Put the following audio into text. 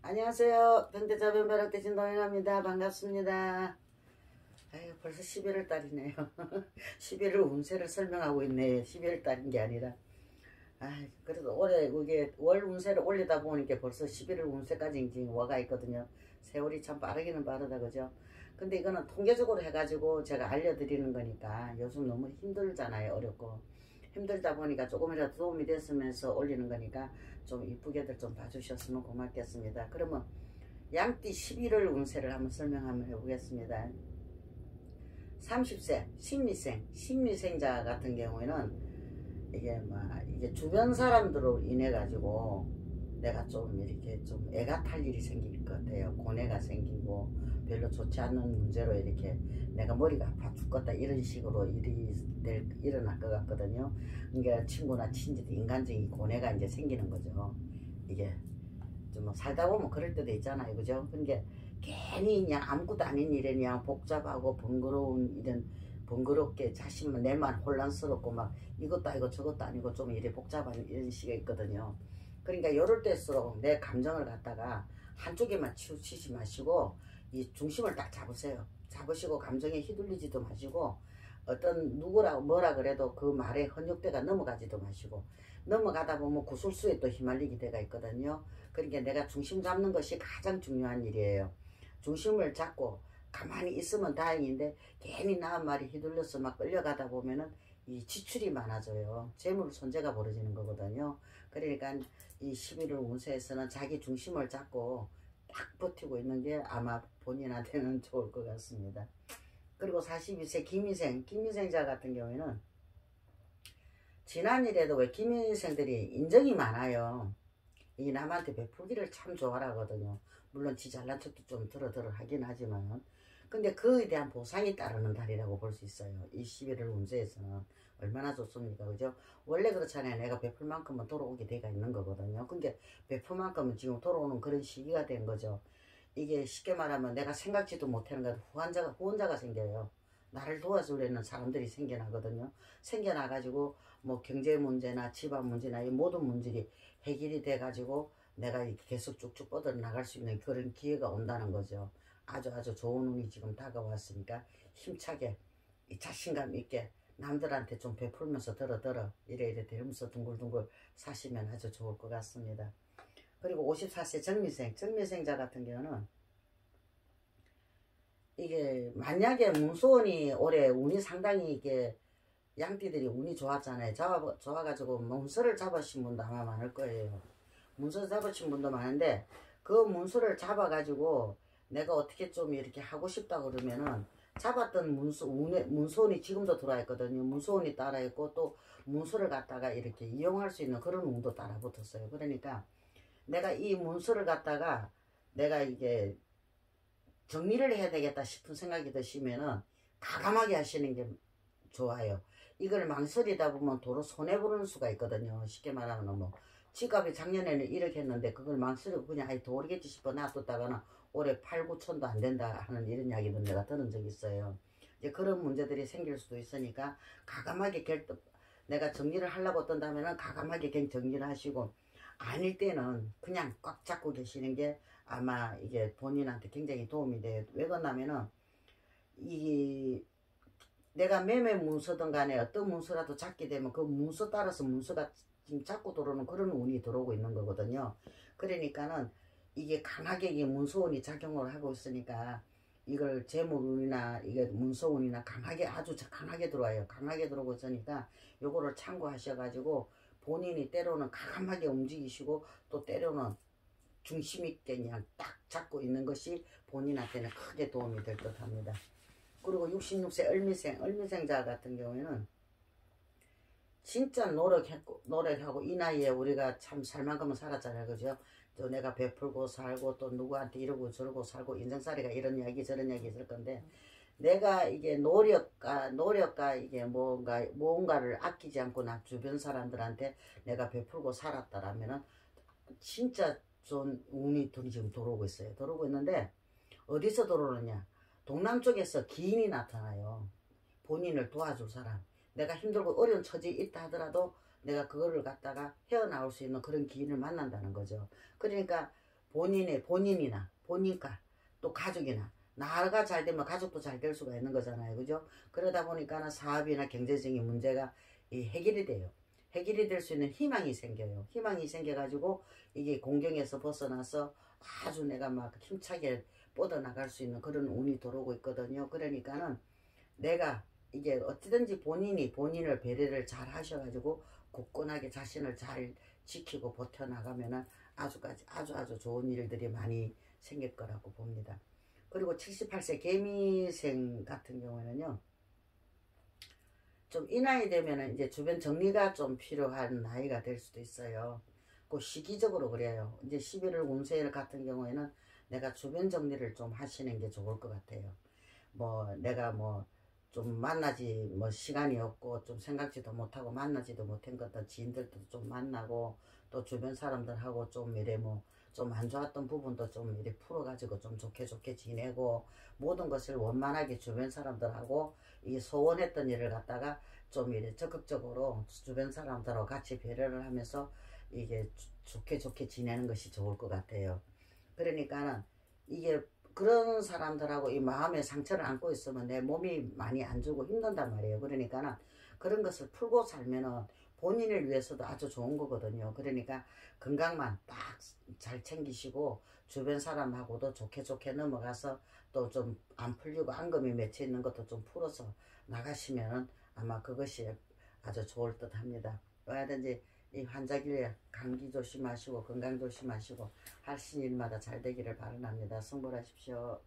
안녕하세요. 현대자 변벼락 대신 노인합니다. 반갑습니다. 아유, 벌써 11월 달이네요. 11월 운세를 설명하고 있네. 11월 달인 게 아니라. 아, 그래도 올해 그게 월 운세를 올리다 보니까 벌써 11월 운세까지 지금 와가 있거든요. 세월이 참 빠르기는 빠르다, 그죠? 근데 이거는 통계적으로 해가지고 제가 알려드리는 거니까 요즘 너무 힘들잖아요. 어렵고. 힘들다 보니까 조금이라도 도움이 됐으면서 올리는 거니까 좀 이쁘게들 좀 봐주셨으면 고맙겠습니다. 그러면 양띠 11월 운세를 한번 설명 한번 해보겠습니다. 30세 신미생자 같은 경우에는 이게 주변 사람들로 인해 가지고 내가 좀 이렇게 좀 애가 탈 일이 생길 것 같아요. 고뇌가 생기고 별로 좋지 않는 문제로 이렇게 내가 머리가 아파 죽겠다 이런 식으로 일어날 것 같거든요. 그러니까 친구나 친지도 인간적인 고뇌가 이제 생기는 거죠. 이게 좀 뭐 살다 보면 그럴 때도 있잖아요, 그죠? 그러니까 괜히 그냥 아무것도 아닌 일에 그냥 복잡하고 번거로운 이런 번거롭게 자신만 내만 혼란스럽고 막 이것도 아니고 저것도 아니고 좀 이래 복잡한 이런 시기가 있거든요. 그러니까 요럴 때일수록 내 감정을 갖다가 한쪽에만 치우치지 마시고 이 중심을 딱 잡으세요. 잡으시고 감정에 휘둘리지도 마시고 어떤 누구라 뭐라 그래도 그 말에 헌육대가 넘어가지도 마시고 넘어가다 보면 구술수에 또 휘말리게 돼가 있거든요. 그러니까 내가 중심 잡는 것이 가장 중요한 일이에요. 중심을 잡고 가만히 있으면 다행인데 괜히 나 말이 휘둘려서 막 끌려가다 보면은 이 지출이 많아져요. 재물 손재가 벌어지는 거거든요. 그러니까 이 11월 운세에서는 자기 중심을 잡고 딱 버티고 있는 게 아마 본인한테는 좋을 것 같습니다. 그리고 42세 김희생자 같은 경우에는 지난일에도 왜 김희생들이 인정이 많아요. 이 남한테 베풀기를 참 좋아하거든요. 물론 지 잘난 척도 좀 들어 하긴 하지만 근데 그에 대한 보상이 따르는 달이라고 볼 수 있어요. 이 11월 운세에서는 얼마나 좋습니까, 그죠? 원래 그렇잖아요. 내가 베풀 만큼은 돌아오게 돼가 있는 거거든요. 그러니까 베풀 만큼은 지금 돌아오는 그런 시기가 된 거죠. 이게 쉽게 말하면 내가 생각지도 못하는 것 후원자가 생겨요. 나를 도와주려는 사람들이 생겨나거든요. 생겨나가지고 뭐 경제 문제나 집안 문제나 이 모든 문제들이 해결이 돼가지고 내가 계속 쭉쭉 뻗어 나갈 수 있는 그런 기회가 온다는 거죠. 아주 좋은 운이 지금 다가왔으니까 힘차게 자신감 있게 남들한테 좀 베풀면서 들어 이래 되면서 둥글둥글 사시면 아주 좋을 것 같습니다. 그리고 54세 정미생자 같은 경우는 이게 만약에 문수원이 올해 운이 상당히 이게 양띠들이 운이 좋았잖아요. 좋아가지고 문서를 잡으신 분도 아마 많을 거예요. 문서 잡으신 분도 많은데 그 문서를 잡아가지고 내가 어떻게 좀 이렇게 하고 싶다 그러면은 잡았던 문서운이 지금도 들어와 있거든요. 문서운이 따라 있고 또 문서를 갖다가 이렇게 이용할 수 있는 그런 운도 따라 붙었어요. 그러니까 내가 이 문서를 갖다가 내가 이게 정리를 해야 되겠다 싶은 생각이 드시면은 가감하게 하시는 게 좋아요. 이걸 망설이다 보면 도로 손해보는 수가 있거든요. 쉽게 말하면 뭐 지갑이 작년에는 이렇게 했는데 그걸 망설이고 그냥 아이 도리겠지 싶어 놔뒀다가는 올해 8, 9천도 안 된다 하는 이런 이야기도 내가 들은 적이 있어요. 이제 그런 문제들이 생길 수도 있으니까 가감하게 내가 정리를 하려고 뜬다면은 가감하게 그냥 정리를 하시고 아닐 때는 그냥 꽉 잡고 계시는 게 아마 이게 본인한테 굉장히 도움이 돼요. 왜 그러냐면은 이 내가 매매 문서든 간에 어떤 문서라도 잡게 되면 그 문서 따라서 문서가 지금 자꾸 들어오는 그런 운이 들어오고 있는 거거든요. 그러니까는 이게 강하게 이게 문서운이 작용을 하고 있으니까 이걸 재물운이나 이게 문서운이나 아주 강하게 들어와요. 강하게 들어오고 있으니까 요거를 참고하셔가지고 본인이 때로는 가감하게 움직이시고 또 때로는 중심 있게 그냥 딱 잡고 있는 것이 본인한테는 크게 도움이 될 듯 합니다. 그리고 66세 을미생자 같은 경우에는 진짜 노력하고 이 나이에 우리가 참 살만큼은 살았잖아요. 그죠? 또 내가 베풀고 살고 또 누구한테 이러고 저러고 살고 인생살이가 이런 이야기 저런 이야기 있을 건데 내가 이게 노력과 이게 뭔가를 아끼지 않고 나 주변 사람들한테 내가 베풀고 살았다라면은 진짜 좋은 운이 지금 들어오고 있어요. 들어오고 있는데 어디서 들어오느냐? 동남쪽에서 기인이 나타나요. 본인을 도와줄 사람. 내가 힘들고 어려운 처지에 있다 하더라도 내가 그거를 갖다가 헤어나올 수 있는 그런 기인을 만난다는 거죠. 그러니까 본인이나 본인과 또 가족이나 나가 잘 되면 가족도 잘 될 수가 있는 거잖아요. 그죠? 그러다 보니까는 사업이나 경제적인 문제가 해결이 돼요. 해결이 될 수 있는 희망이 생겨요. 희망이 생겨가지고 이게 공경에서 벗어나서 아주 내가 막 힘차게 뻗어나갈 수 있는 그런 운이 들어오고 있거든요. 그러니까는 내가 이게 어찌든지 본인이 본인을 배려를 잘 하셔가지고 굳건하게 자신을 잘 지키고 버텨나가면은 아주 좋은 일들이 많이 생길 거라고 봅니다. 그리고 78세 개미생 같은 경우에는요, 좀 이 나이 되면은 이제 주변 정리가 좀 필요한 나이가 될 수도 있어요. 그 시기적으로 그래요. 이제 11월 운세 같은 경우에는 내가 주변 정리를 좀 하시는 게 좋을 것 같아요. 뭐 내가 뭐 좀 만나지 뭐 시간이 없고 좀 생각지도 못하고 만나지도 못한 것들 지인들도 좀 만나고 또 주변 사람들하고 좀 이래 뭐 좀 안 좋았던 부분도 좀 이래 풀어가지고 좀 좋게 지내고 모든 것을 원만하게 주변 사람들하고 이 소원했던 일을 갖다가 좀 이래 적극적으로 주변 사람들하고 같이 배려를 하면서 이게 좋게 지내는 것이 좋을 것 같아요. 그러니까는 이게 그런 사람들하고 이 마음의 상처를 안고 있으면 내 몸이 많이 안 좋고 힘든단 말이에요. 그러니까는 그런 것을 풀고 살면은 본인을 위해서도 아주 좋은 거거든요. 그러니까 건강만 딱 잘 챙기시고 주변 사람하고도 좋게 넘어가서 또 좀 안 풀리고 앙금이 맺혀 있는 것도 좀 풀어서 나가시면은 아마 그것이 아주 좋을 듯 합니다. 뭐든지 이 환자길에 감기 조심하시고 건강 조심하시고 하신 일마다 잘 되기를 바랍니다. 승부하십시오.